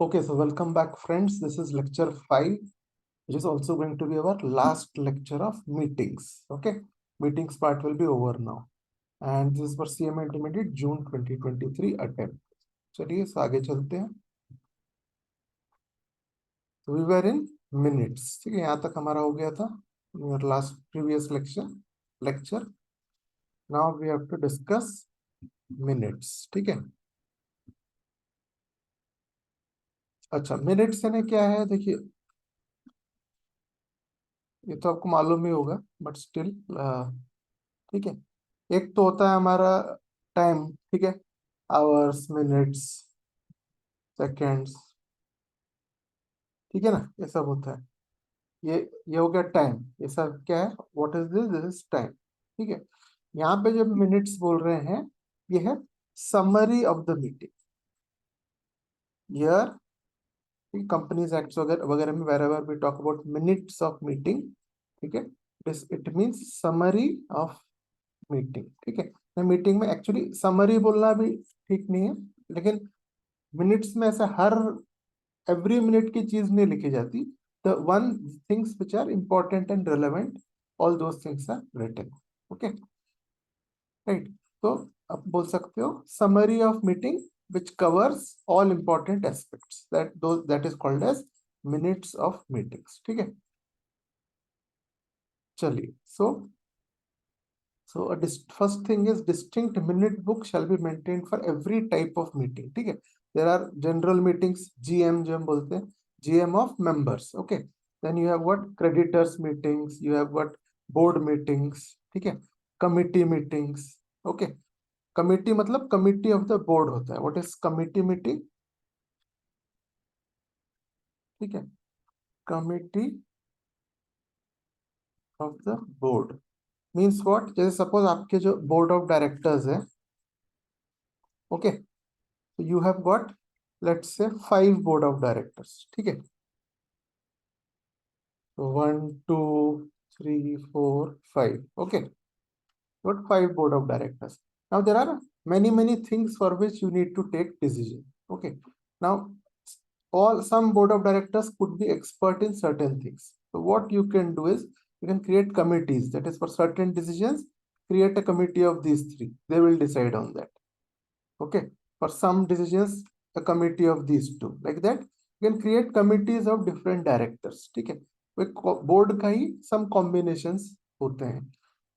Okay, so welcome back, friends. This is lecture 5, which is also going to be our last lecture of meetings. Okay, meetings part will be over now. And this is for CMA Intermediate June 2023 attempt. चलिए इस आगे चलते हैं. So we were in minutes. ठीक है, यहाँ तक हमारा हो गया था. Our last previous lecture. Now we have to discuss minutes. ठीक है. अच्छा, मिनट्स यानी क्या है? देखिए, ये तो आपको मालूम ही होगा, बट स्टिल ठीक है. एक तो होता है हमारा टाइम. ठीक है, आवर्स, मिनट्स, सेकेंड्स. ठीक है ना, ये सब होता है. ये हो गया टाइम. ये सब क्या है? What is this? This is time. ठीक है. यहाँ पे जब मिनट्स बोल रहे हैं, ये है summary of the meeting. Here companies act वगैरह वगैरह में wherever we talk about minutes of meeting. ठीक है, it means summary of meeting. ठीक है. मीटिंग में एक्चुअली समरी बोलना भी ठीक नहीं है, लेकिन मिनट्स में ऐसा हर एवरी मिनट की चीज नहीं लिखी जाती. The one things which are important and relevant, all those things are written. Okay, right. तो आप बोल सकते हो summary of meeting which covers all important aspects, that is called as minutes of meetings. ठीक है. चलिए, so first thing is distinct minute book shall be maintained for every type of meeting. ठीक है. There are general meetings, GM जो हम बोलते हैं, GM of members. Okay. Then you have what? Creditors meetings. You have what? Board meetings. ठीक है. Committee meetings. Okay. Committee मतलब committee of the board होता है. What is committee meeting? ठीक है, committee of the board means what? जैसे suppose आपके जो बोर्ड ऑफ डायरेक्टर्स है, okay, you have got let's say 5 board of directors. ठीक है, 1 2 3 4 5. Okay, what 5 board of directors. Now there are many things for which you need to take decision. Okay, now some board of directors could be expert in certain things. So what you can do is you can create committees, that is for certain decisions create a committee of these 3, they will decide on that. Okay, for some decisions a committee of these 2, like that. You can create committees of different directors. ठीक है, board का ही some combinations होते हैं.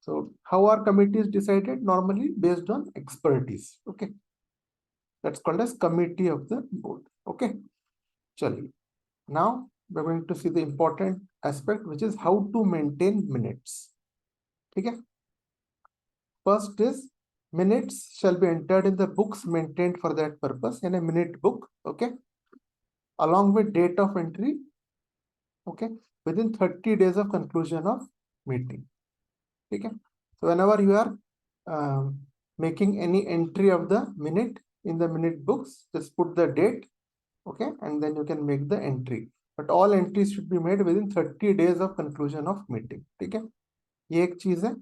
So how are committees decided? Normally based on expertise. Okay, that's called as committee of the board. Okay, chaliye. Now we're going to see the important aspect, which is how to maintain minutes. Okay, first is minutes shall be entered in the books maintained for that purpose, in a minute book. Okay, along with date of entry. Okay, within 30 days of conclusion of meeting. Okay, so whenever you are making any entry of the minute in the minute books, just put the date. Okay, and then you can make the entry, but all entries should be made within 30 days of conclusion of meeting. ठीक है, ये एक चीज है.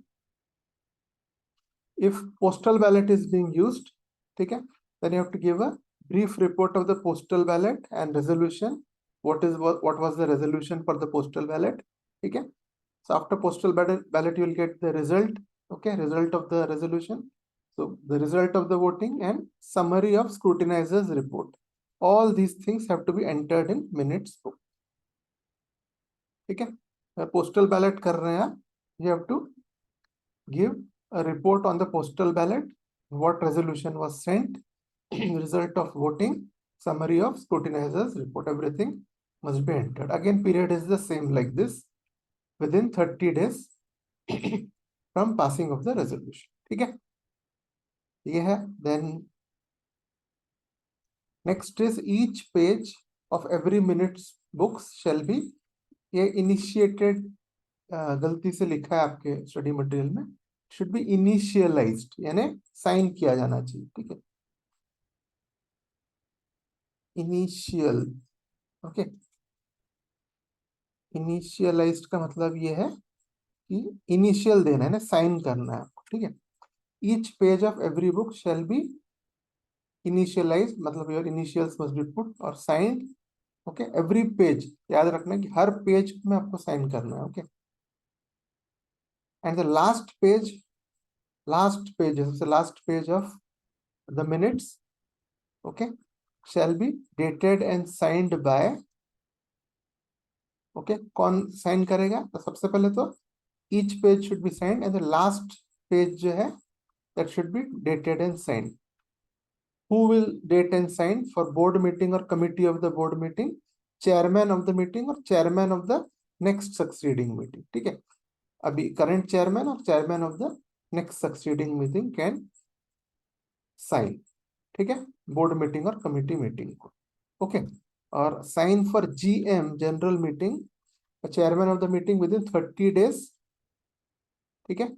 If postal ballot is being used, ठीक है, then you have to give a brief report of the postal ballot and resolution. What was the resolution for the postal ballot? ठीक है. So after postal ballot you will get the result. Okay, result of the resolution. So the result of the voting and summary of scrutinizers report. All these things have to be entered in minutes book. ठीक है, postal ballot कर रहे हैं आप, you have to give a report on the postal ballot, what resolution was sent, result of voting, summary of scrutinizers report. Everything must be entered. Again, period is the same like this, within 30 days from passing of the resolution. ठीक है, ये है. Then next is each page of every minutes books shall be, ये initiated गलती से लिखा है आपके स्टडी मटेरियल में, should be initialized, यानी साइन किया जाना चाहिए. ठीक है, इनिशियल. ओके, इनिशियलाइज्ड का मतलब ये है कि इनिशियल देना है ना, साइन करना है आपको. ठीक है, each page of every book shall be initialize मतलब your initials must be put और साइंड। ओके, एवरी पेज याद रखना कि हर पेज में आपको साइन करना है। Okay, and the last page सबसे last page of the minutes, okay, shall be dated and signed by, okay, कौन साइन करेगा? तो सबसे पहले तो each page should be signed and the last page जो है that should be dated and signed. Who will date and sign for board meeting or committee of the board meeting? Chairman of the meeting or chairman of the next succeeding meeting. ठीक है, अभी current chairman और chairman of the next succeeding meeting can sign. ठीक है, board meeting और committee meeting को। Okay, और sign for GM general meeting chairman of the meeting within 30 days। ठीक है,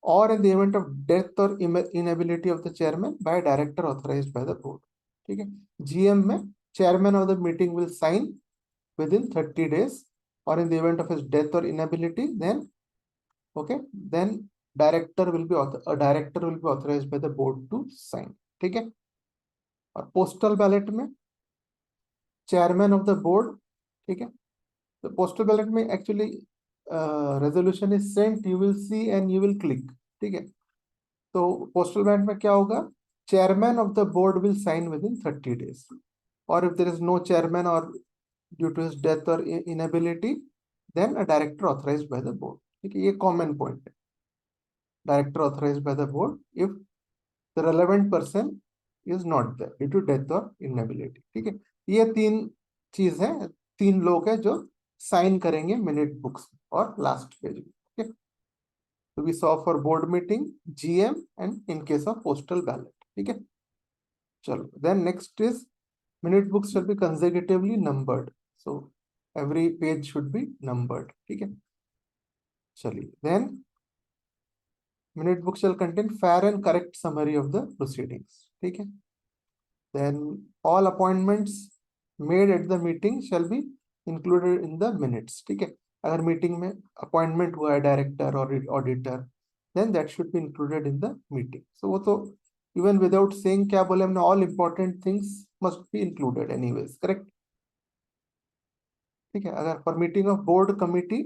और in the event of death और inability of the chairman by director authorised by the board. ठीक है, GM में chairman of the meeting will sign within 30 days और in the event of his death और inability then, okay, then director will be authorised by the board to sign. ठीक है, और postal ballot में chairman of the board. ठीक है, तो postal ballot में actually resolution is sent, you will see and you will click. ठीक है, तो पोस्टल बैलेट में क्या होगा? Chairman of the board will sign within 30 days और if there is no chairman और ड्यू टू हिज डेथ और inability then a director authorised by the board. ठीक है, ये कॉमन पॉइंट है, director authorised by the board if the relevant person is not there due to death और inability. ठीक है, ये तीन चीज है, तीन लोग हैं जो साइन करेंगे मिनट बुक्स और लास्ट पेज में। ठीक है, तो we saw for board meeting, GM and in case of postal ballot. ठीक है, चलो then next is minute books shall be consecutively numbered, so every page should be numbered. ठीक है, चलिए then minute book shall contain fair and correct summary of the proceedings. ठीक है, then all appointments made at the meeting shall be included in the minutes. ठीक है, अगर meeting में appointment हुआ है डायरेक्टर और auditor then that should be included in the meeting. So वो तो even without saying क्या बोले हमने, all important things must be included anyways, correct? ठीक है, अगर for meeting of board committee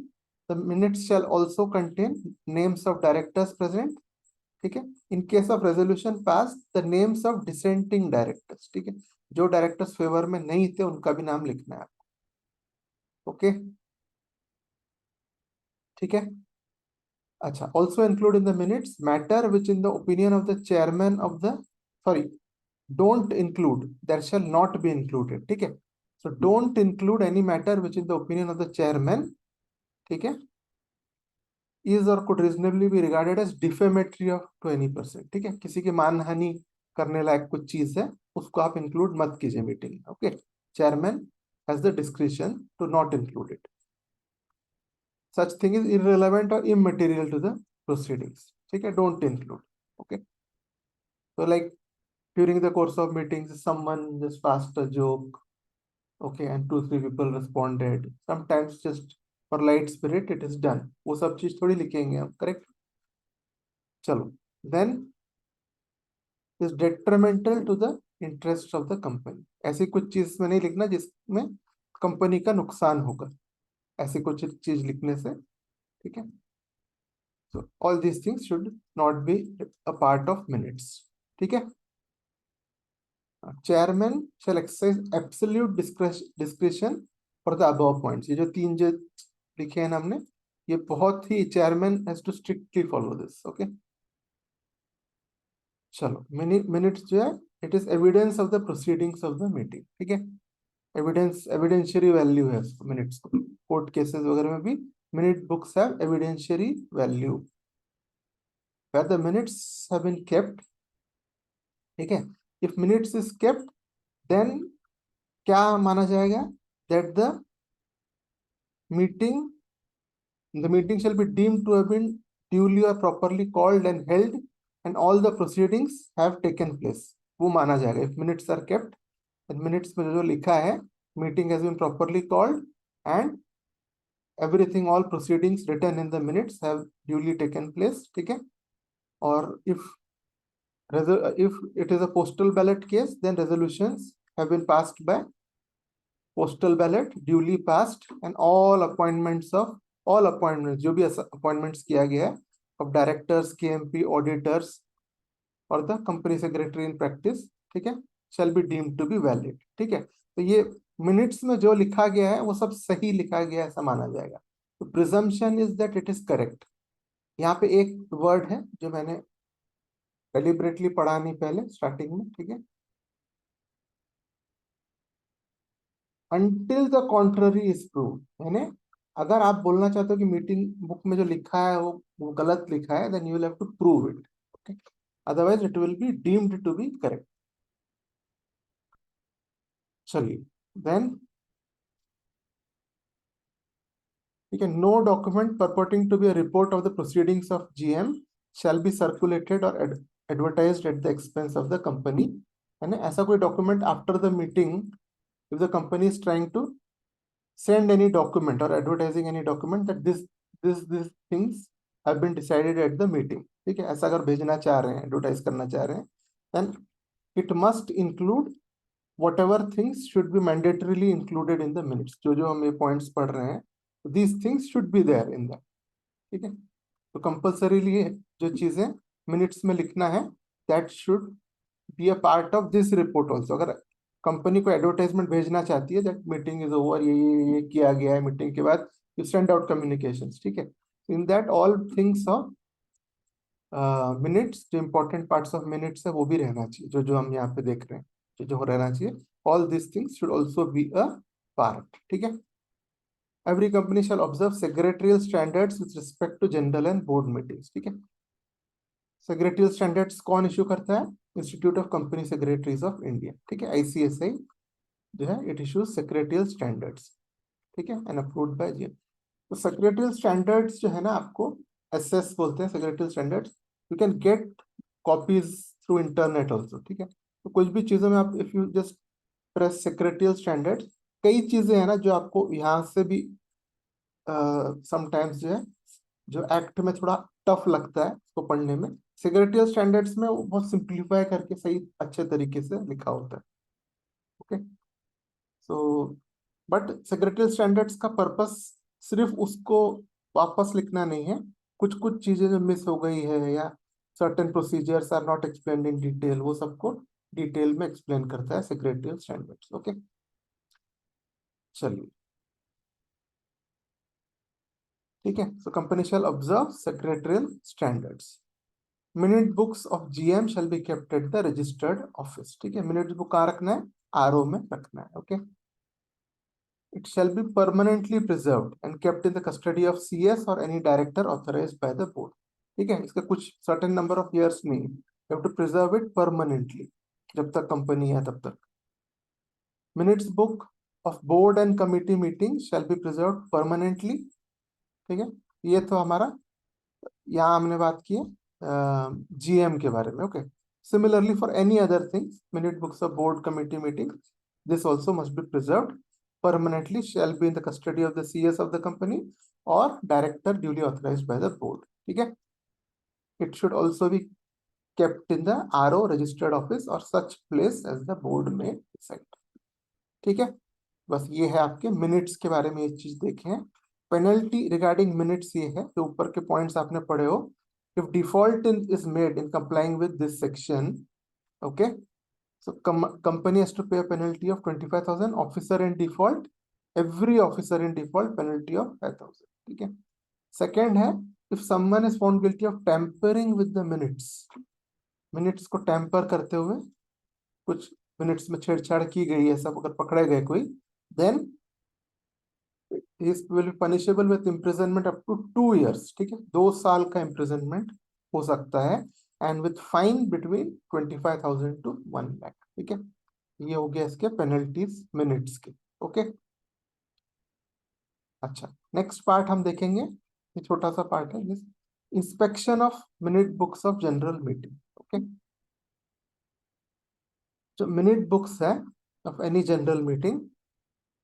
the minutes shall also contain names of directors present। ठीक है, इन case of resolution pass the names of dissenting directors. ठीक है, जो directors favour में नहीं थे उनका भी नाम लिखना है आपको। ओके, ठीक है, अच्छा, also include in the minutes matter which in the opinion of the chairman of the, sorry, don't include, that shall not be included. ठीक है, so don't include any matter which in the opinion of the chairman, ठीक है, is or could reasonably be regarded as defamatory of to any person। ठीक है, किसी की मानहानि करने लायक कुछ चीज है उसको आप इंक्लूड मत कीजिए मीटिंग में। Okay, chairman has the discretion to not include it. Such thing is irrelevant or immaterial to the proceedings। ठीक है, don't include. Okay, so like during the course of meetings someone just passed a joke, okay, and 2-3 people responded, sometimes just for light spirit it is done, वो सब चीज थोड़ी लिखेंगे हम, correct? चलो then is detrimental to the interest of the company, ऐसी कुछ चीज में नहीं लिखना जिसमें कंपनी का नुकसान होगा, ऐसी कुछ चीज लिखने से। ठीक है, so all these things should not be a part of minutes। ठीक है, chairman shall exercise absolute discretion for the above points। ये जो तीन जो लिखे हैं ना हमने, ये बहुत ही, chairman has to strictly follow this. Okay, चलो मिनट्स जो है it is evidence of the proceedings of the meeting. ठीक है, एविडेंशियरी वैल्यू है मिनट्स को, कोर्ट केसेस वगैरह में भी minute books have evidentiary value where the minutes have been kept। ठीक है, if minutes is kept then क्या माना जाएगा? that the meeting shall be deemed to have been duly or properly called and held and all the proceedings have taken place, वो माना जाएगा if minutes are kept। and minutes में जो लिखा है meeting has been properly called and everything, all proceedings written in the minutes have duly taken place। ठीक है, और if if it is a postal ballot case, then resolutions have been passed by postal ballot, duly passed, and all appointments जो भी appointments किया गया है of directors, KMP, auditors और the company secretary in practice, ठीक है, shall be deemed to be valid. ठीक है, तो ये मिनट्स में जो लिखा गया है वो सब सही लिखा गया है ऐसा माना जाएगा. तो presumption is that it is correct. यहाँ पे एक वर्ड है जो मैंने डेलिबरेटली पढ़ा नहीं पहले स्टार्टिंग में, ठीक है, until the contrary is proved. यानी अगर आप बोलना चाहते हो कि मीटिंग बुक में जो लिखा है वो गलत लिखा है, then you will have to prove it. Okay, otherwise it will be deemed to be correct. चलिए, then no document purporting to be a report of the proceedings of GM shall be circulated or advertised at the expense of the company. यानी ऐसा कोई document after the meeting, if the company is trying to send any document or advertising any document that these things have been decided at the meeting, ठीक है, ऐसा अगर भेजना चाह रहे हैं, एडवर्टाइज करना चाह रहे हैं, then it must include whatever things should be mandatorily included in the minutes. जो हम ये points पढ़ रहे हैं, these things should be there in that. ठीक है, तो कंपल्सरीली जो चीजें मिनट्स में लिखना है, that should be a part of this report also. अगर कंपनी को एडवर्टाइजमेंट भेजना चाहती है दैट मीटिंग इज ओवर, ये किया गया है, मीटिंग के बाद यू सेंड आउट कम्युनिकेशंस, ठीक है, in that all things of minutes, जो इंपॉर्टेंट पार्ट्स ऑफ मिनट्स है वो भी रहना चाहिए, जो हम यहाँ पे देख रहे हैं, जो रहना चाहिए, all this things should also be a part. ठीक है, every company shall observe secretarial standards with respect to general and board meetings. ठीक है, सेक्रेटरियल स्टैंडर्ड्स कौन इश्यू करता है? Institute of company secretaries of India. ठीक है, ICSI जो है इट इश्यूज सेक्रेटरियल स्टैंडर्ड्स. ठीक है, एंड अप्रूव्ड बाय जीएम. तो सेक्रेटरियल स्टैंडर्ड्स जो है ना, आपको SS बोलते हैं secretarial standards. You can get copies through internet also. ठीक है, तो कुछ भी चीजों में आप if you just press secretarial standards, कई चीजें हैं ना जो आपको यहाँ से भी समटाइम्स जो है, जो एक्ट में थोड़ा टफ लगता है उसको पढ़ने में, सेक्रेटरियल स्टैंडर्ड्स में वो बहुत सिंप्लीफाई करके सही अच्छे तरीके से लिखा होता है. Okay, so but secretarial standards का पर्पस सिर्फ उसको वापस लिखना नहीं है, कुछ कुछ चीजें जो मिस हो गई है या certain procedures are not explained in detail, वो सबको डिटेल में एक्सप्लेन करता है सेक्रेटरियल स्टैंडर्ड्स. ओके, चलिए, ठीक है, so company shall observe secretarial standards. Minute books of GM shall be kept at the registered office. ठीक है, मिनट बुक कहाँ रखना है? RO में रखना है. Okay, it shall be permanently preserved and kept in the custody of CS or any director authorized by the board. ठीक है, इसका कुछ certain number of years नहीं, you have to preserve it permanently, जब तक कंपनी है तब तक. Minutes book of board and committee meetings shall be preserved permanently. ठीक है, ये तो हमारा यहाँ हमने बात की है GM के बारे में. Okay, similarly for any other things, minute books of board committee meetings, this also must be preserved permanently, shall be in the custody of the CS of the company or director duly authorized by the board. ठीक है, it should also be kept in the RO registered office or such place as the board may decide. ठीक है, बस ये है आपके minutes के बारे में ये चीज देखें. पेनल्टी रिगार्डिंग मिनट्स ये है, जो ऊपर के पॉइंट्स आपने पढ़े हो. If default is made in complying with this section, okay, so company has to pay a penalty of 25,000. Officer in default, every officer in default, penalty of 5,000. ठीक है. Second है, if someone is found guilty of tampering with the minutes को tamper करते हुए कुछ minutes में छेड़छाड़ की गई है, सब अगर पकड़े गए कोई, then he will be punishable with imprisonment up to 2 years. ठीक है, 2 साल का imprisonment हो सकता है, and with fine between 25,000 to 1 lakh. ठीक है, ये हो गया इसके पेनल्टीज मिनट्स के. ओके, अच्छा, नेक्स्ट पार्ट हम देखेंगे, ये छोटा सा पार्ट है, inspection of minute books of general meeting. Okay, जो मिनट बुक्स है ऑफ एनी जनरल मीटिंग,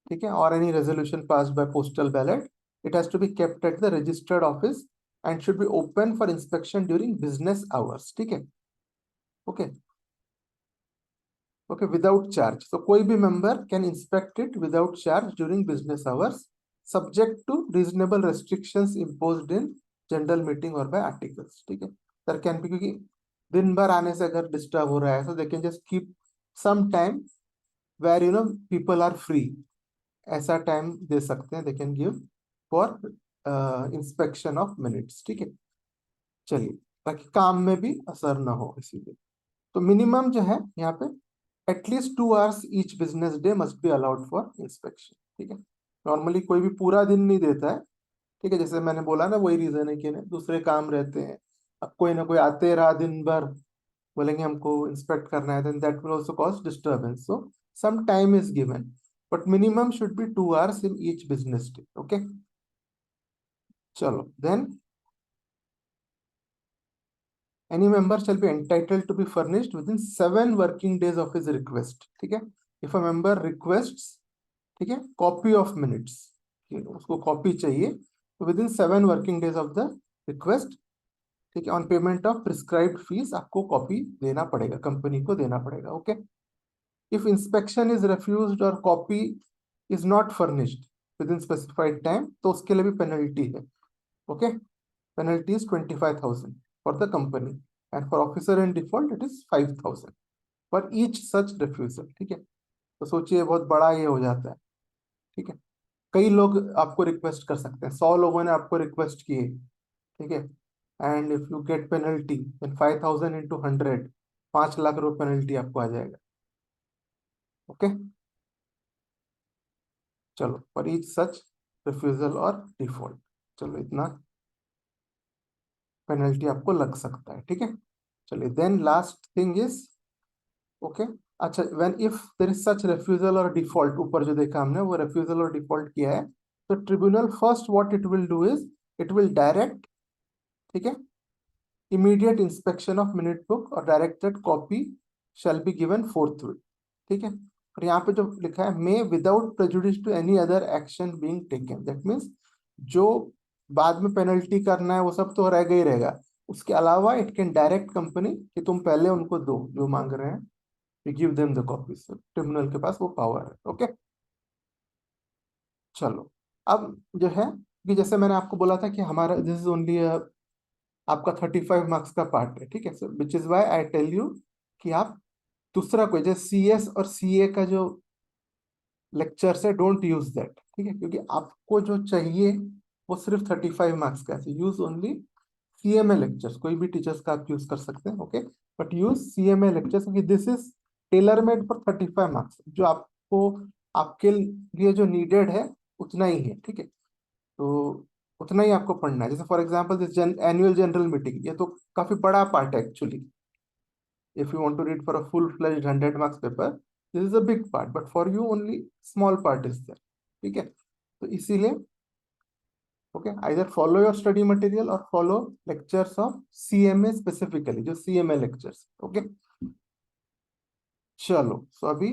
ठीक है, और any resolution passed by postal ballot, it has to be kept at the registered office and should be open for inspection during business hours. ठीक है, okay okay, without charge. तो कोई भी member can inspect it without charge during business hours, subject to reasonable restrictions imposed in general meeting और by articles. ठीक है, दर can be, क्योंकि दिन भर आने से अगर डिस्टर्ब हो रहा है, so they can just keep some time where people are free, ऐसा टाइम दे सकते हैं, they can give for inspection of minutes. ठीक है, चलिए, ताकि काम में भी असर ना हो इसीलिए। तो मिनिमम जो है यहाँ पे at least 2 hours each business day must be allowed for inspection. ठीक है, नॉर्मली कोई भी पूरा दिन नहीं देता है। ठीक है, जैसे मैंने बोला ना, वही रीजन है कि दूसरे काम रहते हैं, अब कोई ना कोई आते रहा दिन भर, बोलेंगे हमको इंस्पेक्ट करना है, then that will also cause disturbance, so some time is given, but minimum should be 2 hours in each business day. Okay, चलो then, any member shall be entitled to be furnished within 7 working days of his request। ठीक है, if a member requests, ठीक है, copy of minutes, उसको copy चाहिए, तो within 7 working days of the request, ठीक है, on payment of prescribed fees, आपको कॉपी देना पड़ेगा, कंपनी को देना पड़ेगा। Okay, if inspection is refused और copy is not furnished within specified time, तो उसके लिए भी पेनल्टी है। Okay, penalty is 25,000 for the company, and for officer in default it is 5,000 for each such refusal. ठीक है, तो सोचिए बहुत बड़ा ये हो जाता है। ठीक है, कई लोग आपको रिक्वेस्ट कर सकते हैं, 100 लोगों ने आपको रिक्वेस्ट की है। ठीक है, and if you get penalty then 5,000 into 100, 5 lakh रुपए पेनल्टी आपको आ जाएगा। ओके, चलो, फॉर ईच सच रिफ्यूजल और डिफॉल्ट, चलो इतना पेनल्टी आपको लग सकता है। ठीक है, चलिए, then last thing is, okay, अच्छा, when if there is such refusal और डिफॉल्ट, ऊपर जो देखा हमने वो रिफ्यूजल और डिफॉल्ट किया है, तो tribunal first what it will do is, it will direct, ठीक है, immediate inspection of minute book और directed copy shall be given forthwith. ठीक है, और यहाँ पे जो लिखा है, may without prejudice to any other action being taken, that means जो बाद में पेनल्टी करना है वो सब तो रहेगा ही रहेगा, उसके अलावा इट कैन डायरेक्ट कंपनी कि तुम पहले उनको दो जो मांग रहे हैं, you give them the copies, tribunal के पास वो पावर है। ओके, चलो, अब जो है कि जैसे मैंने आपको बोला था कि हमारा दिस इज ओनली आपका 35 मार्क्स का पार्ट है। ठीक है, so which is why I tell you कि आप दूसरा कोई जैसे CS और CA का जो लेक्चर है, डोंट यूज दैट। ठीक है, क्योंकि आपको जो चाहिए वो सिर्फ 35 मार्क्स का है, यूज ओनली CMA लेक्चर्स, कोई भी टीचर्स का आप यूज कर सकते हैं। Okay, but use CMA lectures, क्योंकि this is tailor made for 35 marks, जो आपको आपके लिए जो नीडेड है उतना ही है। ठीक है, तो उतना ही आपको पढ़ना है। जैसे for example this annual general meeting, ये तो काफी बड़ा पार्ट है actually. If you want to read for a full fledged 100 marks paper, this is a big part, but for you only small part is there. ठीक है, तो इसीलिए, okay, either follow your study material और follow lectures of CMA, specifically जो CMA lectures. Okay, चलो, so अभी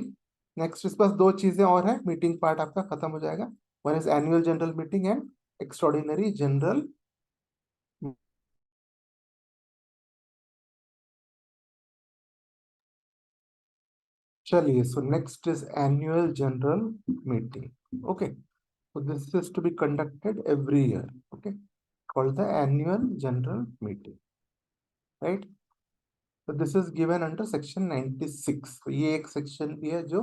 next इस पास 2 चीजें और है, मीटिंग पार्ट आपका खत्म हो जाएगा। One is annual general meeting and extraordinary general. चलिए, so next is annual general meeting. Okay, so this is to be conducted every year, okay, called the annual general meeting, right? So this is given under section 96। तो ये एक section भी है जो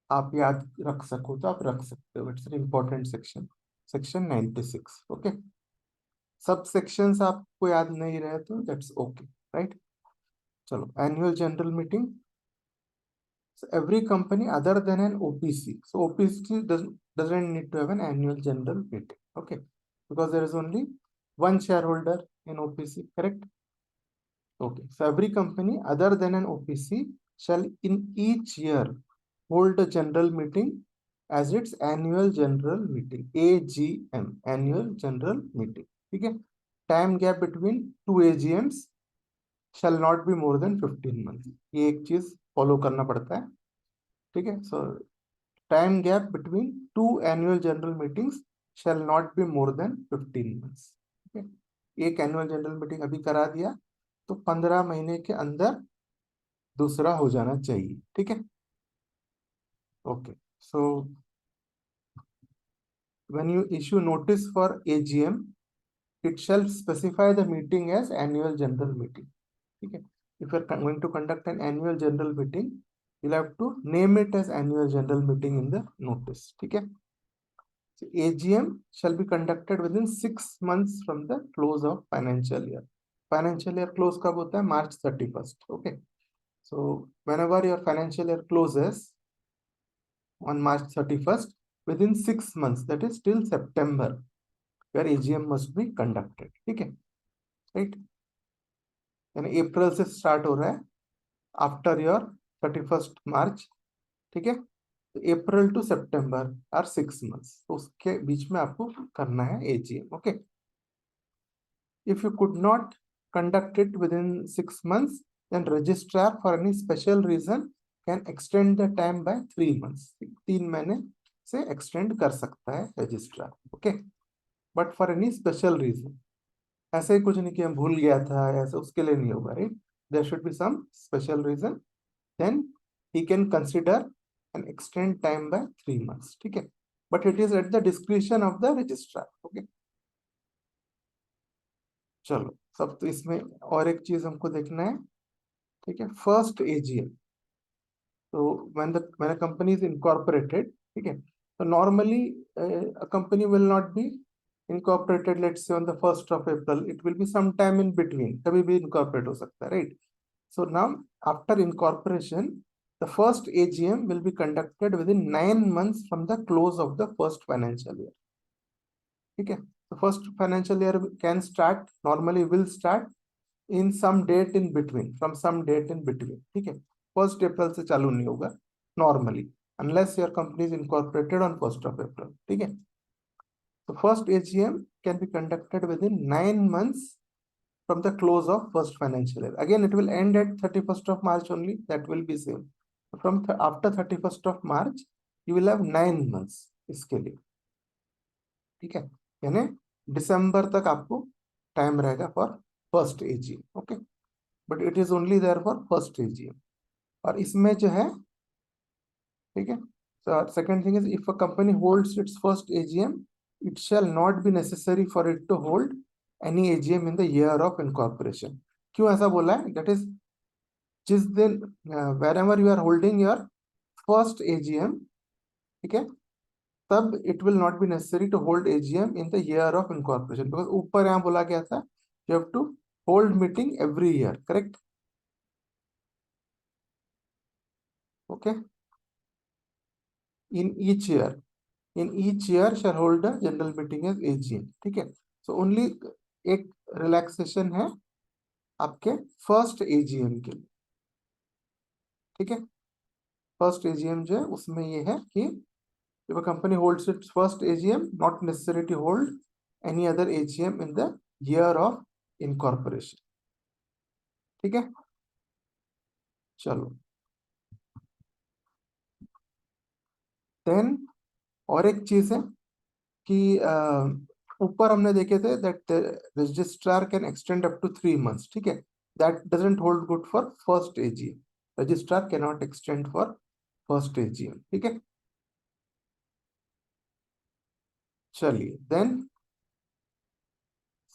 आप याद रख सको तो आप रख सकते हो, it's an important section, section 96। Okay, सब सेक्शंस आपको याद नहीं रहे तो दैट्स ओके, राइट? चलो, annual general meeting, so every company other than an OPC, so OPC doesn't need to have an annual general meeting, okay, because there is only one shareholder in OPC, correct? Okay, so every company other than an OPC shall in each year hold a general meeting as its annual general meeting, AGM, annual general meeting। ठीक है, time gap between 2 AGMs shall not be more than 15 months, ये एक चीज follow करना पड़ता है। ठीक है, सो time gap between 2 annual general meetings shall not be more than 15 months। ठीक है, एक एनुअल जनरल मीटिंग अभी करा दिया तो 15 महीने के अंदर दूसरा हो जाना चाहिए, ठीक है। Okay, so when you issue notice for AGM, it shall specify the meeting as annual general meeting. ठीक है, if you are going to conduct an annual general meeting, you'll have to name it as annual general meeting in the notice. ठीक है, so AGM shall be conducted within 6 months from the close of financial year. Financial year close कब होता है? March 31st. Okay, so whenever your financial year closes on March 31st, within 6 months, that is till September, your AGM must be conducted. ठीक है, right? यानी अप्रैल से start हो रहा है आफ्टर योर 31st March, ठीक है। अप्रैल टू सितंबर आर 6 months, तो उसके बीच में आपको करना है AGM। Okay, if you could not conduct it with in 6 months, then registrar for any special reason can extend the time by 3 months. 3 महीने से एक्सटेंड कर सकता है registrar. Okay, but for any special reason, ऐसे ही कुछ नहीं कि हम भूल गया था ऐसे, उसके लिए नहीं होगा, right. There should be some special reason, then he can consider and extend time by 3 months, ठीक है। but it is at the discretion of the registrar। okay, चलो सब तो इसमें और एक चीज हमको देखना है, ठीक है। फर्स्ट AGM, तो when a company is incorporated, ठीक है, तो normally a company will not be incorporated, let's say on the 1st of April, it will be some time in between, कभी भी incorporate हो सकता है, right। So now, after incorporation, the first AGM will be conducted within 9 months from the close of the first financial year. Okay, the first financial year can start, normally will start in some date in between, from some date in between. Okay, 1st April से चालू नहीं होगा normally, unless your company is incorporated on 1st of April. ठीक है, the first AGM can be conducted within 9 months from the close of first financial year. Again, it will end at 31st of March only. That will be same. From after 31st of March, you will have 9 months इसके लिए, ठीक है। यानी दिसंबर तक आपको time रहेगा for first AGM। Okay, but it is only there for first AGM। और इसमें जो है, ठीक है, second thing is if a company holds its first AGM, it shall not be necessary for it to hold any AGM in the year of incorporation। क्यों ऐसा बोला है? That is, जिस दिन whenever you are holding your first AGM, ठीक है, तब it will not be necessary to hold AGM in the year of incorporation, because ऊपर यहाँ बोला गया था you have to hold meeting every year, correct? Okay, in each year shall hold a general meeting as AGM, ठीक है। so only एक relaxation है आपके फर्स्ट AGM के लिए, ठीक है। फर्स्ट AGM जो है उसमें ये है कि if a company holds its first AGM, not necessary to hold any other AGM in the year of incorporation, ठीक है। चलो, देन और एक चीज है कि ऊपर हमने देखे थे that registrar can extend up to 3 months, ठीक है। That doesn't hold good for first AGM। Registrar can not extend for first AGM, ठीक है। चलिए, then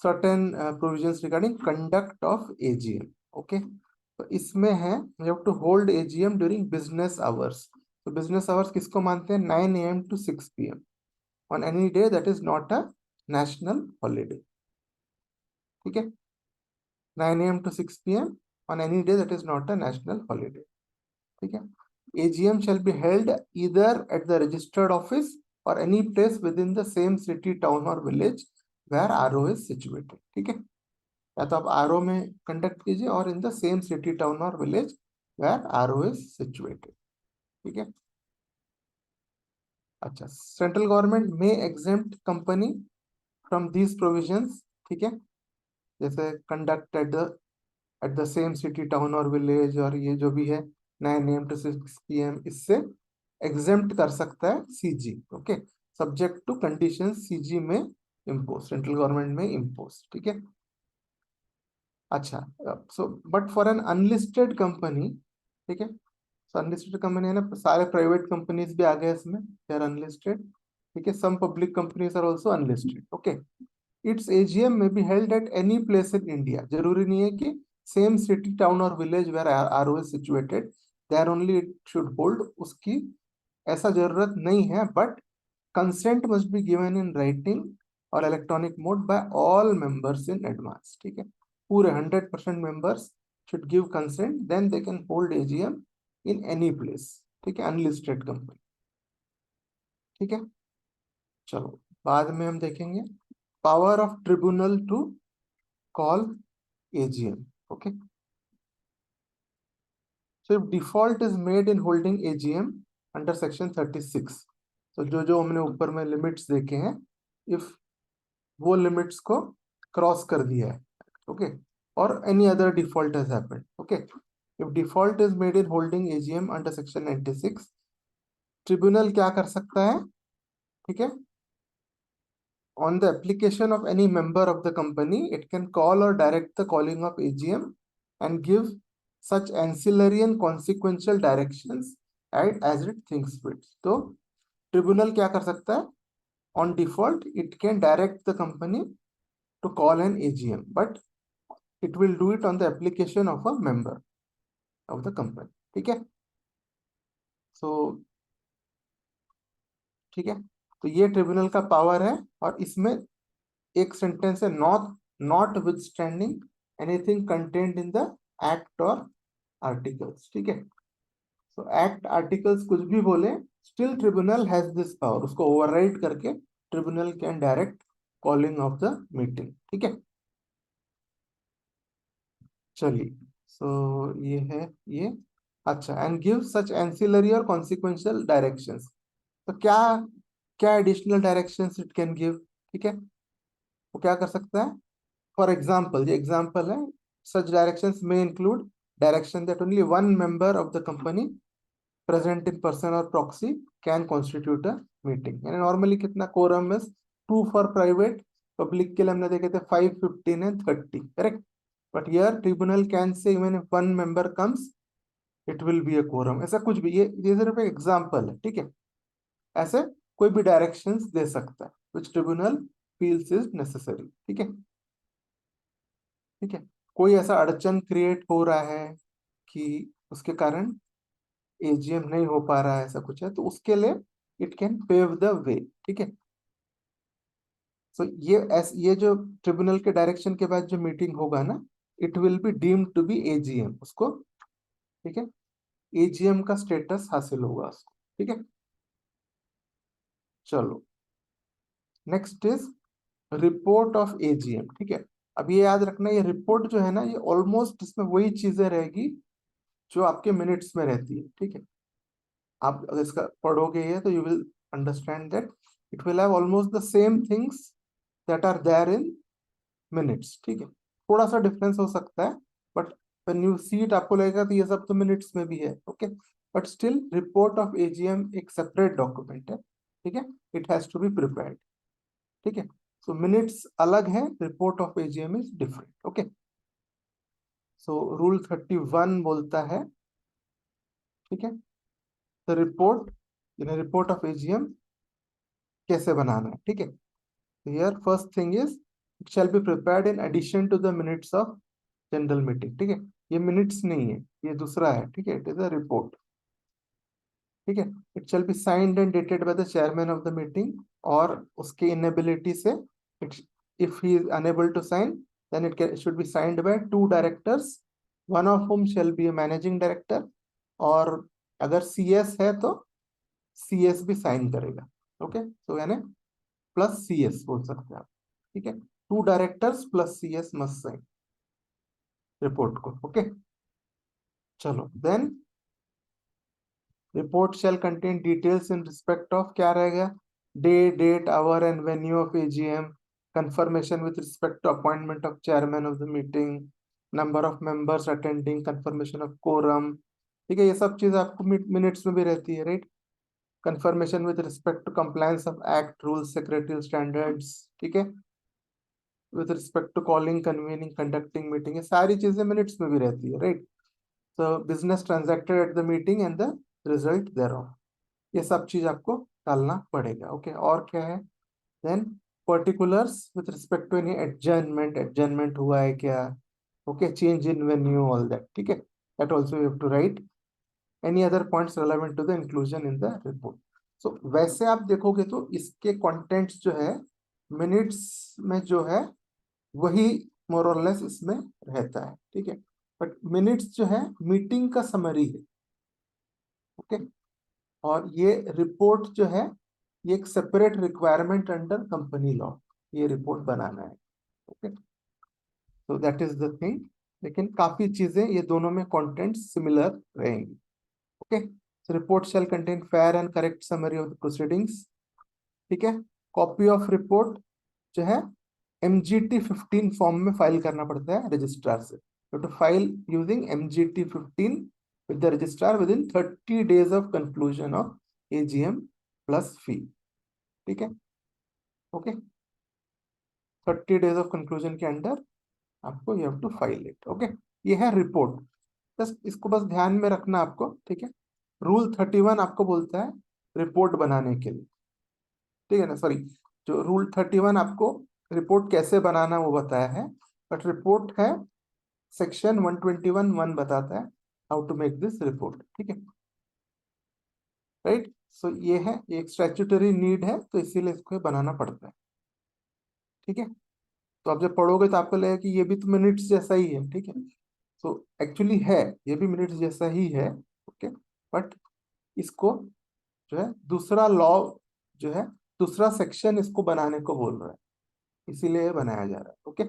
certain provisions regarding conduct of AGM। okay, तो इसमें है you have to hold AGM during business hours। तो business hours किसको मानते हैं? 9 AM to 6 PM on any day that is not a national holiday, ठीक है। 9 AM to 6 PM on any day that is not a national holiday, ठीक है। AGM shall be held either at the registered office or any place within the same city, town or village where RO is situated, ठीक है। या तो आप RO में conduct कीजिए और in the same city, town और village where RO is situated, ठीक है। अच्छा, सेंट्रल गवर्नमेंट में exempt company from these provisions, ठीक है। जैसे conduct at the same city, town और विलेज, और ये जो भी है 9 AM to 6 PM, इससे एग्जेम्प्ट कर सकता है CG। Okay, subject to condition CG में इम्पोज, सेंट्रल गवर्नमेंट में इम्पोज, ठीक है। अच्छा, so but for an unlisted company ठीक है। तो अनलिस्टेड कंपनी है ना, सारे प्राइवेट कंपनीज भी आ गए इसमें, दे आर अनलिस्टेड। ठीक है, some public companies are also unlisted. Okay, its AGM में be held at any place in India, जरूरी नहीं है कि सेम सिटी टाउन और village where RO is situated there only it should hold, उसकी ऐसा जरूरत नहीं है, but consent must be given in writing और electronic mode by all members in advance. ठीक है, पूरे 100% members should give consent, then they can hold AGM in any place। ठीक है, अनलिस्टेड कंपनी। ठीक है, चलो बाद में हम देखेंगे power of tribunal to call AGM। Okay, so if default is made in holding AGM under section 36, तो जो जो हमने ऊपर में लिमिट्स देखे हैं, इफ वो लिमिट्स को क्रॉस कर दिया है, ओके, और any other default has happened. Okay, if default is made in holding AGM under section 96, tribunal क्या कर सकता है? ठीक है, on the application of any member of the company, it can call or direct the calling of AGM and give such ancillary and consequential directions as it thinks fit। तो tribunal क्या कर सकता है? On default, it can direct the company to call an AGM, but it will do it on the application of a member of the company। ठीक है, so ठीक है, तो ये ट्रिब्यूनल का पावर है, और इसमें एक सेंटेंस है, not withstanding anything content in the act और आर्टिकल्स। ठीक है, तो एक्ट आर्टिकल्स कुछ भी बोले, still tribunal has this power, उसको ओवरराइड करके tribunal can direct calling of the meeting. ठीक है, चलिए, सो ये है ये। अच्छा, एंड गिव सच एंसिलरी और कॉन्सिक्वेंशियल डायरेक्शंस, तो क्या क्या additional directions it can give? ठीक है, वो क्या कर सकता है? For example, the example है, such directions may include direction that only one member of the company present in person or proxy can constitute a meeting। यानी normally कितना quorum is 2 for private, public के लिए हमने देखे थे 5, 15 and 30, correct? But here tribunal can say even if one member comes, it will be a quorum। ऐसा कुछ भी, ये सिर्फ एक example है। ठीक है, ऐसे कोई भी directions दे सकता है which tribunal feels is necessary। ठीक है, ठीक है, कोई ऐसा अड़चन क्रिएट हो रहा है कि उसके कारण AGM नहीं हो पा रहा है, ऐसा कुछ है, तो उसके लिए it can pave the way. ठीक है, सो ये जो ट्रिब्यूनल के डायरेक्शन के बाद जो मीटिंग होगा ना, it will be deemed to be AGM उसको। ठीक है, AGM का स्टेटस हासिल होगा उसको। ठीक है, चलो next is report of AGM। ठीक है, अब ये याद रखना, ये रिपोर्ट जो है ना, ये ऑलमोस्ट इसमें वही चीजें रहेगी जो आपके मिनट्स में रहती है। ठीक है, आप अगर इसका पढ़ोगे ये, तो you will understand that it will have almost the same things that are there in minutes. ठीक है, थोड़ा सा डिफरेंस हो सकता है, but when you see it आपको लगेगा तो ये सब तो मिनट्स में भी है। Okay, but still report of AGM एक सेपरेट डॉक्यूमेंट है। ठीक है, it has to be prepared. ठीक है, सो मिनट्स अलग है, report of AGM is different. Okay, so rule 31 बोलता है, ठीक है, the report in report of AGM कैसे बनाना है। ठीक है, here first thing is it shall be prepared in addition to the minutes of general meeting। ठीक है, ये मिनट्स नहीं है, ये दूसरा है। ठीक है, इट इज अ रिपोर्ट। ठीक है, it shall be signed and dated by the chairman of the meeting, और उसके इनेबिलिटी से it, if he is unable to sign, then it should be signed by 2 directors, one of whom shall be a managing director, और अगर CS है तो CS भी sign करेगा। Okay, तो यानी प्लस CS बोल सकते हैं आप। ठीक है, 2 directors plus CS must sign report को। ओके, चलो then report shall contain details in respect of, क्या रहेगा? Day, date, hour and venue of AGM, confirmation with respect to appointment of chairman of the meeting, number of members attending, confirmation of quorum. ठीक है, ये सब चीज आपको minutes में भी रहती है, right? Confirmation with respect to compliance of act, rules, secretary standards. ठीक है, with respect to calling, convening, conducting meeting, ये सारी चीजें मिनट्स में भी रहती है, राइट? तो business transacted at the meeting and the result thereof, ये सब चीज आपको डालना पड़ेगा। ओके, और क्या है? Then particulars with respect to any adjournment, adjournment हुआ है क्या? Okay, change in venue, all that, ठीक है, that also you have to write. Any other points relevant to the inclusion in the report. So वैसे आप देखोगे तो इसके कंटेंट्स जो है मिनट्स में जो है वही मोर और लेस इसमें रहता है, ठीक है, बट मिनट्स जो है मीटिंग का समरी है। ओके, और ये रिपोर्ट जो है ये एक separate requirement under company law, ये रिपोर्ट बनाना है। ओके, तो दैट इज द थिंग, लेकिन काफी चीजें ये दोनों में कंटेंट सिमिलर रहेंगी। Okay, so report shall contain fair and correct summary of the proceedings, ठीक है। कॉपी ऑफ रिपोर्ट जो है MGT 15 फॉर्म में फाइल करना पड़ता है रजिस्ट्रार से, तो file using MGT 15 with the registrar within 30 days of conclusion of AGM plus fee, ठीक है। ओके, 30 days of conclusion के अंदर आपको you have to file it. Okay, ये है रिपोर्ट, बस इसको बस ध्यान में रखना आपको, ठीक है। रूल 31 आपको बोलता है रिपोर्ट बनाने के लिए, ठीक है ना, सॉरी, जो रूल 31 आपको रिपोर्ट कैसे बनाना वो बताया है, बट रिपोर्ट है सेक्शन 121(1) बताता है how to make this report, ठीक है, राइट। सो ये है, ये एक स्टैट्यूटरी नीड है, तो इसीलिए इसको बनाना पड़ता है, ठीक है। तो आप जब पढ़ोगे तो आपको लगेगा कि ये भी तो मिनट्स जैसा ही है, ठीक है। तो एक्चुअली है, ये भी मिनट्स जैसा ही है, ओके, बट इसको जो है दूसरा लॉ जो है, दूसरा सेक्शन इसको बनाने को बोल रहा है, इसीलिए ये बनाया जा रहा है। ओके,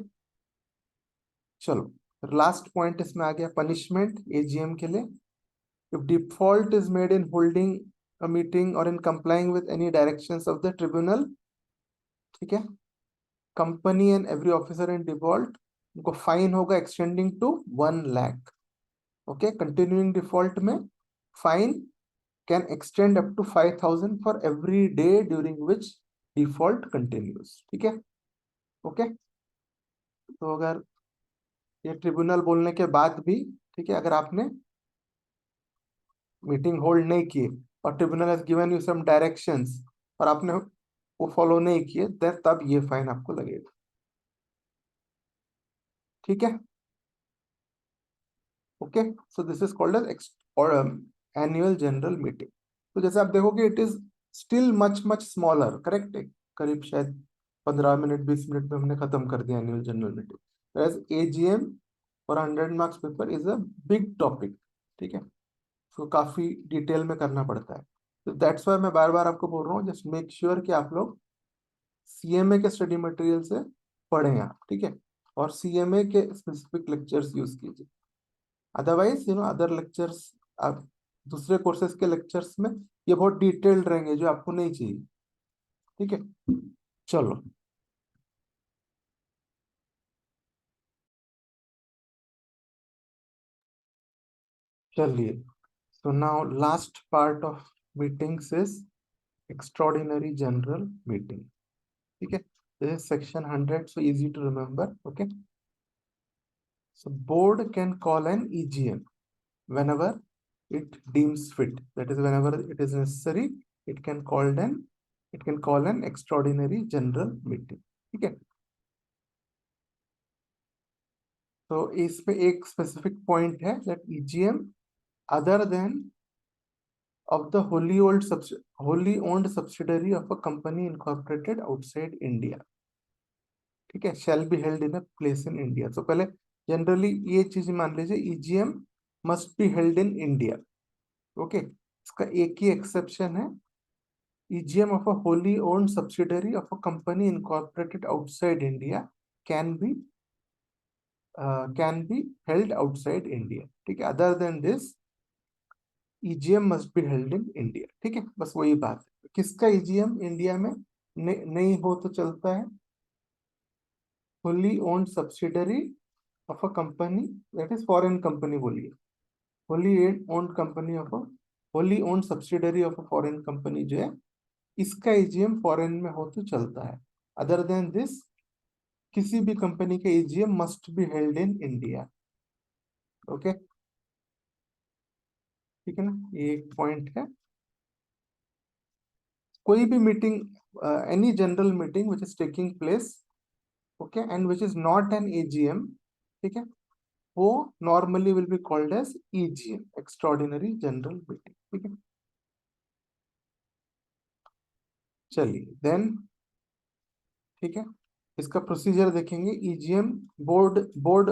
चलो लास्ट पॉइंट इसमें आ गया, पनिशमेंट एजीएम के लिए। If default is made in holding a meeting और in complying with any directions of the tribunal, ठीक है, company and every officer in default, उनको फाइन होगा extending to 1 lakh. Okay, continuing default में fine can extend up to 5,000 for every day during which default continues, ठीक है। Okay, तो अगर ये ट्रिब्यूनल बोलने के बाद भी, ठीक है, अगर आपने मीटिंग होल्ड नहीं किए और tribunal has given you some directions और आपने वो फॉलो नहीं किए, तब ये फाइन आपको लगेगा, ठीक है। Okay, so this is called as or annual general meeting. तो जैसे आप देखोगे it is still much much smaller, correct, करीब शायद 15 मिनट 20 मिनट में हमने खत्म कर दिया annual general meeting. As AGM और 100 marks paper is a big topic, ठीक है, तो काफी डिटेल में करना पड़ता है। तो दैट्स वाई मैं बार बार आपको बोल रहा हूँ, जस्ट मेक श्योर कि आप लोग सीएमए के स्टडी मटेरियल से पढ़ें आप, ठीक है, और सीएमए के स्पेसिफिक लेक्चर्स यूज कीजिए। अदरवाइज अदर लेक्चर्स, आप दूसरे कोर्सेज के लेक्चर्स में ये बहुत डिटेल्ड रहेंगे जो आपको नहीं चाहिए, ठीक है। चलो, चलिए, so now last part of meetings is extraordinary general meeting, ठीक है। this is section 100, so easy to remember, okay। so board can call an EGM whenever it deems fit, that is whenever it is necessary, it can call an extraordinary general meeting, ठीक है। तो इसमें एक specific point है that EGM other than of the wholly owned subsidiary of a company incorporated outside India, ठीक है, shall be held in a place in India। तो पहले जनरली ये चीज मान लीजिए, EGM must be held in India, okay. इसका एक ही एक्सेप्शन है, EGM of a wholly owned subsidiary of a company incorporated outside India can be held outside India, ठीक है। Other than this EGM must be held in India, ठीक है, बस वही बात है। किसका EGM इंडिया में नहीं हो तो चलता है, wholly owned subsidiary of a company, that is foreign company बोलिए, wholly owned company of a wholly owned subsidiary of a foreign company जो है, इसका EGM फॉरेन में हो तो चलता है। अदर देन दिस किसी भी कंपनी का EGM must be held in India, okay. ठीक है ना, ये एक पॉइंट है। कोई भी मीटिंग, any general meeting which is taking place, okay, and which is not an AGM, ठीक है, वो normally will be called as EGM, extraordinary general meeting, ठीक है। चलिए देन, ठीक है, इसका प्रोसीजर देखेंगे। EGM, board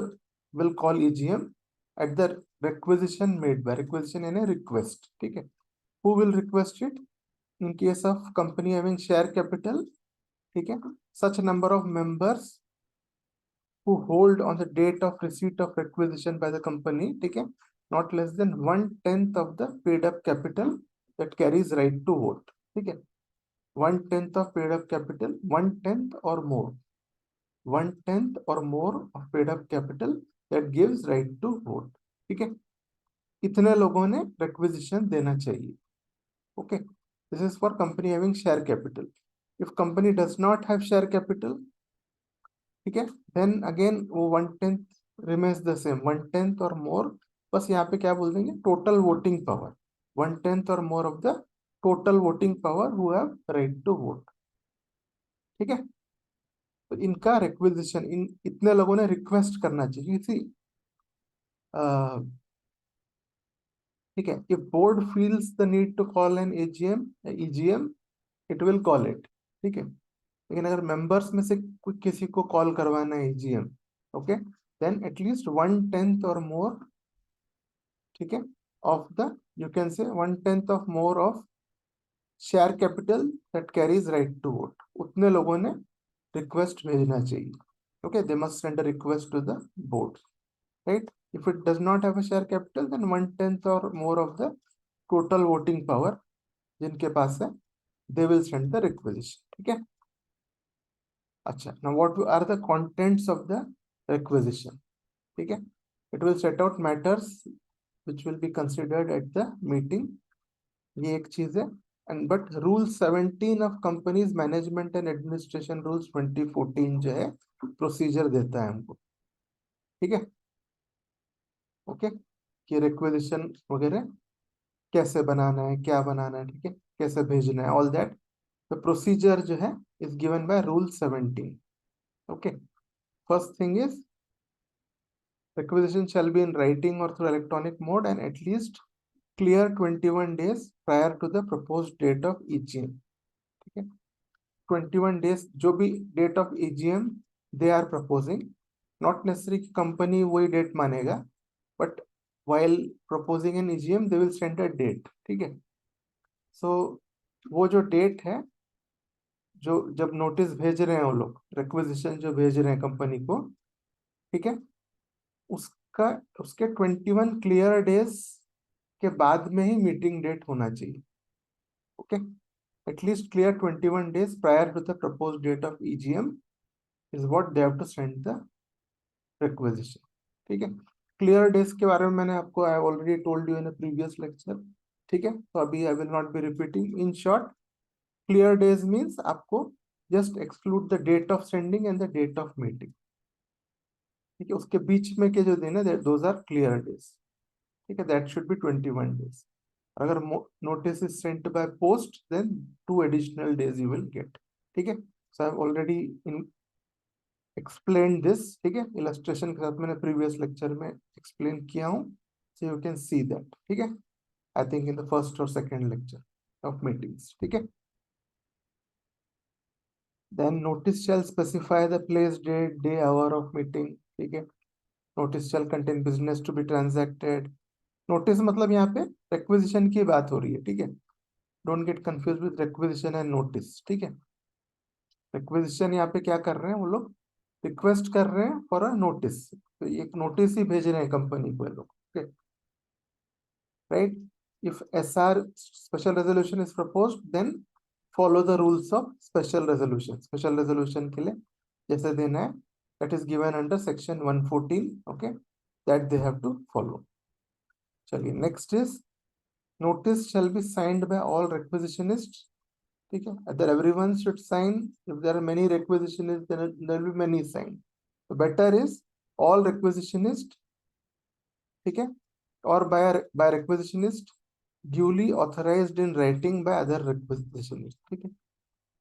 will call EGM at the requisition made by, requisition यानी रिक्वेस्ट, ठीक है। Who will request it? In case of company having share capital, ठीक है, such number of members who hold on the date of receipt of requisition by the company, ठीक है, not less than 1/10 of the paid up capital that carries right to vote, ठीक है। 1/10 of paid up capital, 1/10 or more, 1/10 or more of paid up capital that gives right to vote, ठीक है। कितने लोगों ने requisition देना चाहिए, okay, this is for company having share capital. If company does not have share capital, ठीक है, then again वो 1/10 रिमेन्स द सेम, 1/10 और मोर, बस यहाँ पे क्या बोल देंगे, total voting power, 1/10 or more of the total voting power who have right to vote, ठीक है। तो इनका रिक्वेजिशन, इन इतने लोगों ने रिक्वेस्ट करना चाहिए, इसी, ठीक है। If board feels the need to call an AGM, EGM, it will call it, ठीक है। लेकिन अगर मेंबर्स में से कोई किसी को कॉल करवाना है EGM, okay, then at least 1/10 or मोर, ठीक है, of the, you can say 1/10 of more of share capital that carries right to vote, उतने लोगों ने रिक्वेस्ट भेजना चाहिए, okay, they must send a request to the board, right. If it does not have a share capital, then 1/10 or more of the total voting power जिनके पास है, they will send the requisition, ठीक है। अच्छा, now what are the contents of the requisition, ठीक है। It will set out matters which will be considered at the meeting, ये एक चीज है। And but rule 17 of companies management and administration rules 2014 जो है प्रोसीजर देता है हमको, ठीक है, ओके, कि रिक्वेजिशन वगैरह कैसे बनाना है, क्या बनाना है, ठीक है, कैसे भेजना है, ऑल दैट द प्रोसीजर जो है is given by rule 17, okay. First thing is, requisition shall be in writing or through electronic mode and at least clear 21 days prior to the proposed date of EGM, ठीक है। 21 days, जो भी date of EGM they are proposing, not necessary कि company वही date मानेगा, but while proposing an EGM they will send a date, ठीक है। so वो जो डेट है, जो जब नोटिस भेज रहे हैं वो लोग, रिक्वेजिशन जो भेज रहे हैं कंपनी को, ठीक है, उसका, उसके 21 क्लियर डेज के बाद में ही मीटिंग डेट होना चाहिए, okay. At least clear 21 days prior to the proposed date of EGM is what they have to send the requisition, ठीक है। क्लियर डेज के बारे में मैंने आपको, I already told you in previous lecture, ठीक है, तो अभी I will not be repeating. In short, clear days means आपको just exclude the date of sending and the date of meeting, ठीक है, उसके बीच में के जो दिन है, दोज आर क्लियर डेज, ठीक है, दैट शुड बी 21 days। अगर notice is sent by post, then 2 additional days you will get, ठीक है। so I have already explained this, ठीक है, illustration के साथ मैंने previous lecture में explain किया हूँ, so you can see that, ठीक है, I think in the first or second lecture of meetings, ठीक है। then notice shall specify the place, date, day, hour of meeting, ठीक है। notice shall contain business to be transacted, notice मतलब यहाँ पे requisition की बात हो रही है, ठीक है, don't get confuse with requisition and notice, ठीक है। रिक्वेजिशन यहाँ पे क्या कर रहे हैं वो लोग, रिक्वेस्ट कर रहे हैं फॉर अ नोटिस, तो एक नोटिस ही भेज रहे हैं कंपनी को लोग, okay, right. If SR special resolution is proposed, then follow the rules of special resolution, special resolution के लिए जैसे देना है, that is given under section 114, okay, that they have to follow. चलिए next is, notice shall be signed by all requisitionists, ठीक है, either everyone should sign, if there are many requisitionists then there will be many signed, so better is all requisitionists, ठीक है, or by requisitionist duly authorised in writing by other requisitionist, ठीक है।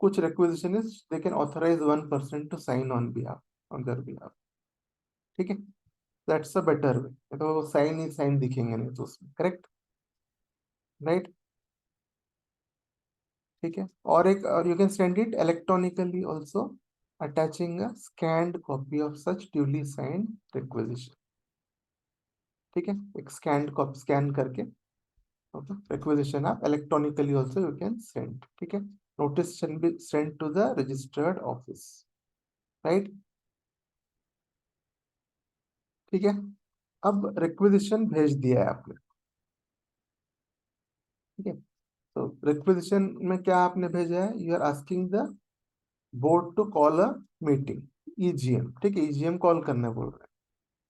कुछ requisitionist they can authorise one person to sign on behalf, on their behalf, ठीक है। That's a better way, तो वो sign ही sign दिखेंगे नहीं तो उसमें, करेक्ट, राइट, ठीक है। और एक, you can send it electronically also, attaching a scanned copy of such duly signed requisition, ठीक है। एक स्कैन्ड कॉपी स्कैन करके, ओके, रिक्वेजिशन आप electronically also you can send, ठीक है। Notice can be send to the registered office, right, ठीक है। अब रिक्वेजिशन भेज दिया है आपने, ठीक है। तो रिक्वेजिशन में क्या आपने भेजा है, you are asking the board to call a meeting, EGM, ठीक है, ईजीएम कॉल करने बोल रहे हैं।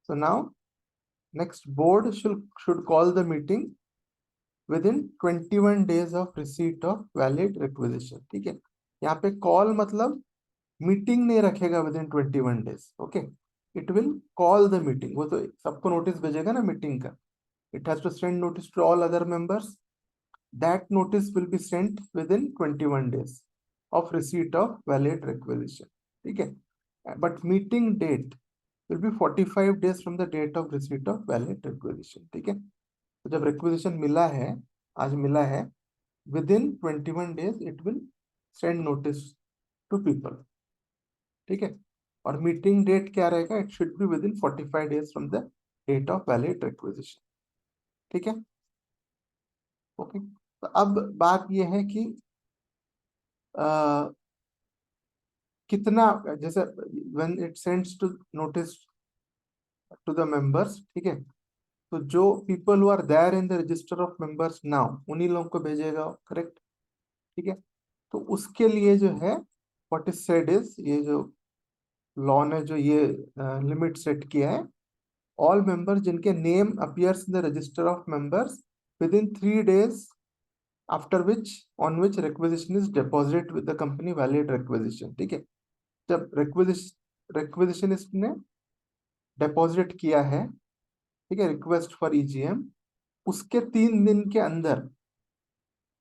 So now next, board should call the meeting within 21 days of receipt of valid requisition, ठीक है। यहाँ पे कॉल मतलब मीटिंग नहीं रखेगा within 21 days, okay. It will call the meeting, वो तो सबको नोटिस भेजेगा ना मीटिंग का, it has to send notice to all other members, that notice will be sent within 21 days of receipt of valid requisition, ठीक है। But meeting date will be 45 days from the date of receipt of valid requisition, ठीक है। तो जब requisition मिला है, आज मिला है, within 21 days it will send notice to people, ठीक है। और मीटिंग डेट क्या रहेगा, it should be within 45 days from the date of valid requisition, ठीक है, ओके। तो अब बात यह है कि कितना, जैसे when it sends to notice to the members, ठीक है, तो जो people who are there in the register of members now, उन्हीं लोगों को भेजेगा, करेक्ट, ठीक है। तो उसके लिए जो है व्हाट इज सेड इज, ये जो लॉ ने जो ये लिमिट सेट किया है, ऑल मेंबर्स जिनके name appears in the register of members with in 3 days after which on which requisition is deposit with the company valid requisition, ठीक है। जब रिक्वेजिशनिस्ट ने डिपॉजिट किया है, ठीक है, रिक्वेस्ट फॉर ईजीएम, उसके 3 दिन के अंदर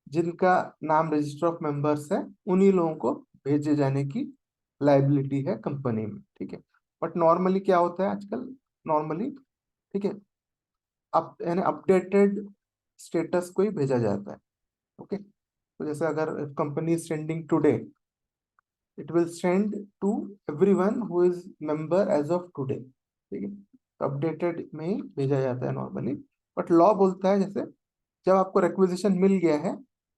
जिनका नाम रजिस्टर ऑफ मेंबर्स है, उन्हीं लोगों को भेजे जाने की लाइबिलिटी है कंपनी में, ठीक है। बट नॉर्मली क्या होता है आजकल, नॉर्मली, ठीक है, अब यानी अपडेटेड स्टेटस को ही भेजा जाता है, ओके। तो जैसे अगर company sending today, it will send to everyone who is member as of today, ठीक है। अपडेटेड में ही भेजा जाता है नॉर्मली। बट लॉ बोलता है जैसे जब आपको रिक्वेजिशन मिल गया है,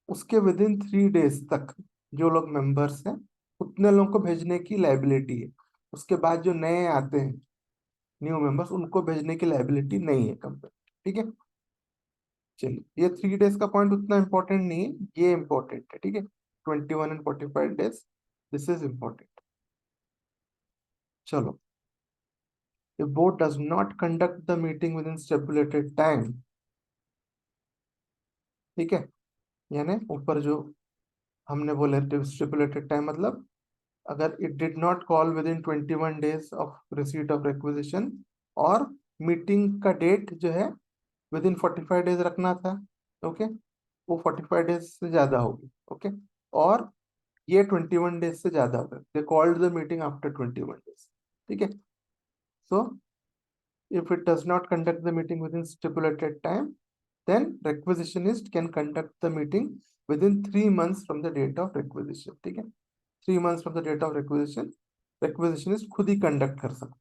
उसके विद इन 3 days तक जो लोग मेंबर्स हैं उतने लोगों को भेजने की लाइबिलिटी है। उसके बाद जो नए आते हैं, न्यू मेंबर्स, उनको भेजने की लाइबिलिटी नहीं है कंपनी, ठीक है। चलिए, ये 3 days का पॉइंट उतना इंपॉर्टेंट नहीं है, ये इंपॉर्टेंट है, ठीक है। 21 and 45 days, this is important. चलो, if board does not conduct the meeting within stipulated time, ठीक है, यानी ऊपर जो हमने बोले स्टिपुलेटेड टाइम मतलब अगर it did not call with in 21 days of receipt of requisition, और मीटिंग का डेट जो है विद इन 45 days रखना था, ओके, वो 45 days से ज्यादा होगी, ओके, और ये 21 days से ज्यादा होगा, they called the meeting after 21 days, ठीक है। सो if it does not conduct the meeting within stipulated time, then requisitionist can conduct the meeting within 3 months from the date of requisition, ठीक है। 3 months from the date of requisition, requisitionist खुद ही conduct कर सकते,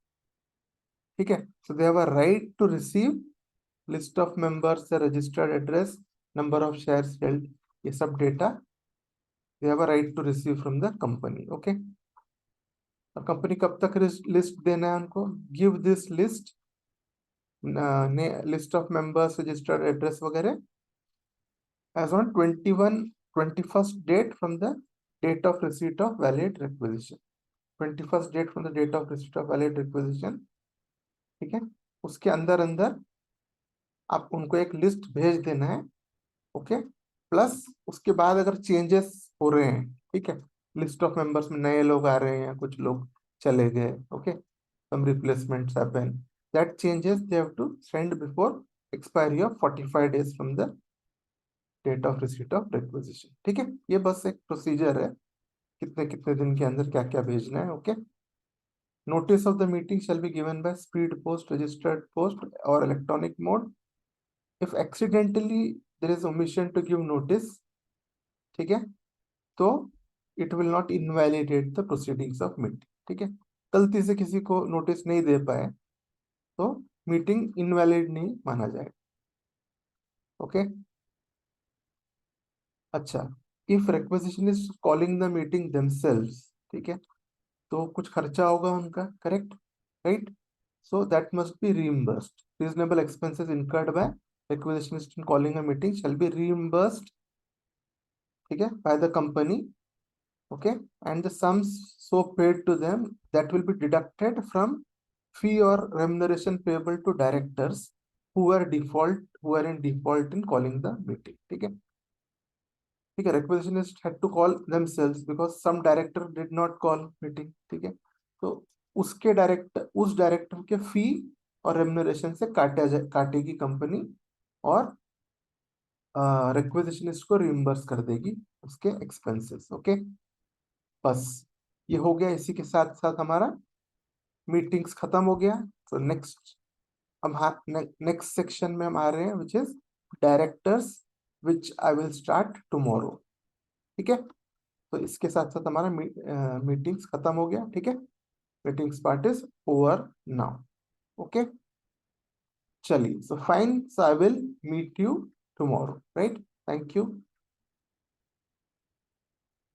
ठीक है। So they have a right to receive list of members, the registered address, number of shares held, ये सब data they have a right to receive from the company, okay। और company कब तक लिस्ट देना है उनको, give this list, list of members, registered address वगैरह as on 21st date from the date of receipt of valid requisition, 21st date from the date of receipt of valid requisition, ठीक है। उसके अंदर अंदर आप उनको एक लिस्ट भेज देना है, ओके। प्लस उसके बाद अगर चेंजेस हो रहे हैं, ठीक है, लिस्ट ऑफ मेंबर्स में नए लोग आ रहे हैं, कुछ लोग चले गए, okay, some replacements happen, that changes they have to send before expiry of 45 days from the date of receipt of requisition. ठीक है, ये बस एक प्रोसीजर है, कितने कितने दिन के अंदर क्या क्या भेजना है। Okay, notice of the meeting shall be given by speed post, registered post or electronic mode. If accidentally there is omission to give notice, ठीक है, तो it will not invalidate the proceedings of meeting। ठीक है, गलती से किसी को notice नहीं दे पाए तो मीटिंग इनवैलिड नहीं माना जाएगा। ओके, अच्छा, if requisition is calling the meeting themselves, ठीक है, तो कुछ खर्चा होगा उनका, correct, right, so that must be reimbursed. Reasonable expenses incurred by requisitionist in calling a meeting shall be reimbursed, ठीक है, by the company, okay, and the sums so paid to them that will be deducted from fee or remuneration payable to directors who are in default in calling the meeting। ठीक है, ठीक है, requisitionist had to call themselves because some director did not call meeting। ठीक है, तो उस director के फी और रेम्यूनरेशन से काटेगी कंपनी, और रिक्वेजिशनिस्ट को रिइंबर्स कर देगी उसके एक्सपेंसेस। ओके, बस ये हो गया, इसी के साथ साथ हमारा मीटिंग्स खत्म हो गया। तो नेक्स्ट, हम नेक्स्ट सेक्शन में हम आ रहे हैं, which is directors, which I will start tomorrow. ठीक है, तो इसके साथ साथ हमारा मीटिंग्स खत्म हो गया। ठीक है, meetings part is over now. Okay, चलिए, so fine, so I will meet you tomorrow, right, thank you.